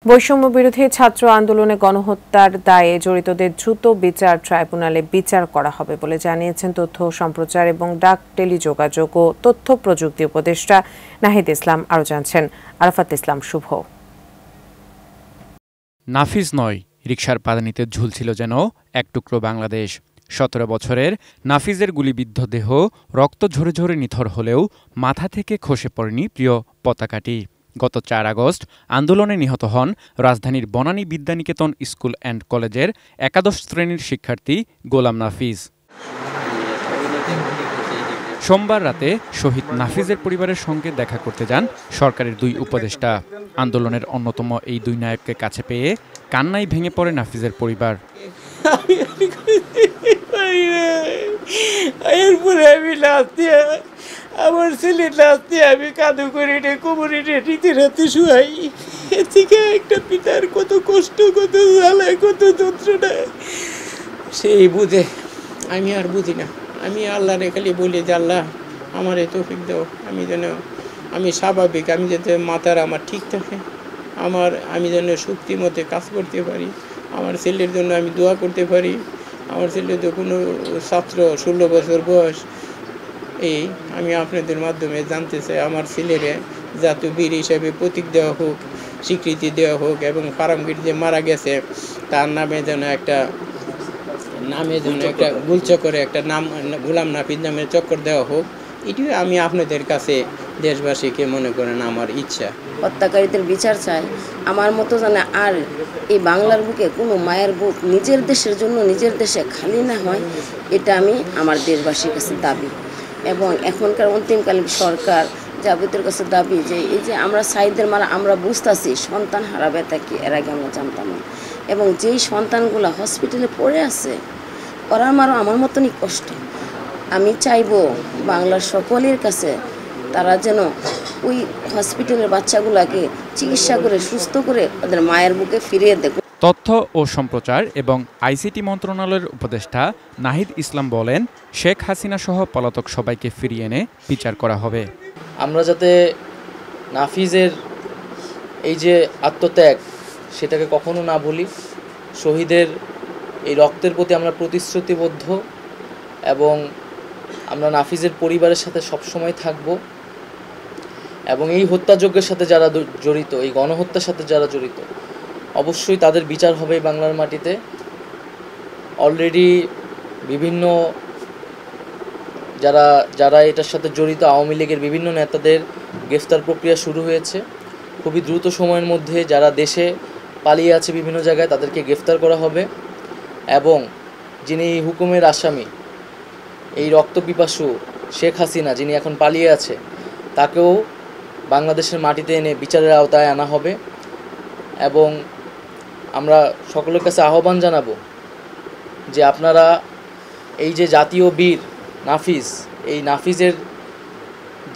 বৈষম্য বিরোধী ছাত্র আন্দোলনে গণহত্যার দায়ে জড়িতদের দ্রুত বিচার ট্রাইব্যুনালে বিচার করা হবে বলে জানিয়েছেন তথ্য সম্প্রচার এবং ডাক টেলিযোগাযোগ ও তথ্য প্রযুক্তি উপদেষ্টা নাহিদ ইসলাম। আরও জানছেন আরাফাত ইসলাম শুভ। নাফিজ নয়, রিকশার পাদানিতে ঝুলছিল যেন এক টুকরো বাংলাদেশ। ১৭ বছরের নাফিজের গুলিবিদ্ধ দেহ রক্ত ঝরে ঝরে নিথর হলেও মাথা থেকে খসে পড়েনি প্রিয় পতাকাটি। গত ৪ আগস্ট আন্দোলনে নিহত হন রাজধানীর বনানী বিদ্যানিকেতন স্কুল অ্যান্ড কলেজের একাদশ শ্রেণীর শিক্ষার্থী গোলাম নাফিজ। সোমবার রাতে শহীদ নাফিজের পরিবারের সঙ্গে দেখা করতে যান সরকারের ২ উপদেষ্টা। আন্দোলনের অন্যতম এই ২ নায়ককে কাছে পেয়ে কান্নায় ভেঙে পড়ে নাফিজের পরিবার। আমার ছেলে লাস্টে আমি কাঁদু করে কোমরে নিতে রাতে শুয়াই। এর থেকে একটা পিতার কত কষ্ট, কত জ্বালা, কত যন্ত্রণা সেই বুঝে। আমি আর বুঝি না। আমি আল্লাহরে খালি বলি যে আল্লাহ আমার এই তৌফিক দাও, আমি স্বাভাবিক, আমি যাতে মাথার আমার ঠিক থাকে, আমি যেন শক্তি মতে কাজ করতে পারি, আমার ছেলের জন্য আমি দোয়া করতে পারি। আমার ছেলে তো কোনো ছাত্র, 16 বছর বয়স। এই আমি আপনাদের মাধ্যমে জানতে চাই আমার ছেলেরে জাতীয় বীর হিসেবে প্রতীক দেওয়া হোক, স্বীকৃতি দেওয়া হোক, এবং ফারামগীর যে মারা গেছে তার নামে যেন একটা গুলচক্করে একটা নাম, গোলাম নাফিজ নামের চক্কর দেওয়া হোক। এটিও আমি আপনাদের কাছে দেশবাসীকে মনে করেন আমার ইচ্ছা। হত্যাকারীদের বিচার চাই। আমার মতো জানে আর এই বাংলার বুকে কোনো মায়ের বুক নিজের দেশের জন্য নিজের দেশে খালি না হয়, এটা আমি আমার দেশবাসীর কাছে দাবি। এবং এখনকার অন্তিমকালীন সরকার যাবতীয় কাছে দাবি যে এই যে আমরা সাইদের মারা আমরা বুঝতেছি সন্তান হারাবে থাকি, এর আগে আমরা জানতাম না। এবং যেই সন্তানগুলো হসপিটালে পড়ে আছে ওরা মারও আমার মতনই কষ্ট। আমি চাইব বাংলার সকলের কাছে তারা যেন ওই হসপিটালের বাচ্চাগুলোকে চিকিৎসা করে সুস্থ করে ওদের মায়ের বুকে ফিরিয়ে দেয়। তথ্য ও সম্প্রচার এবং আইসিটি মন্ত্রণালয়ের উপদেষ্টা নাহিদ ইসলাম বলেন, শেখ হাসিনা সহ পলাতক সবাইকে ফিরিয়ে এনে বিচার করা হবে। আমরা যাতে নাফিজের এই যে আত্মত্যাগ সেটাকে কখনো না ভুলি। শহীদের এই রক্তের প্রতি আমরা প্রতিশ্রুতিবদ্ধ এবং আমরা নাফিজের পরিবারের সাথে সবসময় থাকব। এবং এই হত্যাযজ্ঞের সাথে যারা জড়িত, এই গণহত্যার সাথে যারা জড়িত, অবশ্যই তাদের বিচার হবে বাংলার মাটিতে। অলরেডি বিভিন্ন যারা এটার সাথে জড়িত আওয়ামী লীগের বিভিন্ন নেতাদের গ্রেফতার প্রক্রিয়া শুরু হয়েছে। খুবই দ্রুত সময়ের মধ্যে যারা দেশে পালিয়ে আছে বিভিন্ন জায়গায় তাদেরকে গ্রেফতার করা হবে। এবং যিনি হুকুমের আসামি, এই রক্তপিপাসু শেখ হাসিনা যিনি এখন পালিয়ে আছে, তাকেও বাংলাদেশের মাটিতে এনে বিচারের আওতায় আনা হবে। এবং আমরা সকলের কাছে আহ্বান জানাবো যে আপনারা এই যে জাতীয় বীর নাফিজ, এই নাফিজের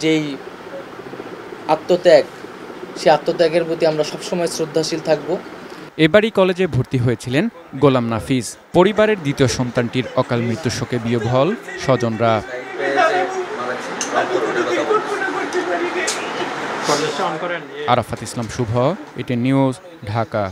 যেই আত্মত্যাগ, সেই আত্মত্যাগের প্রতি আমরা সবসময় শ্রদ্ধাশীল থাকব। এবারই কলেজে ভর্তি হয়েছিলেন গোলাম নাফিজ। পরিবারের দ্বিতীয় সন্তানটির অকাল মৃত্যুর শোকে বিহ্বল স্বজনরা। আরাফাত ইসলাম শুভ, এটি নিউজ, ঢাকা।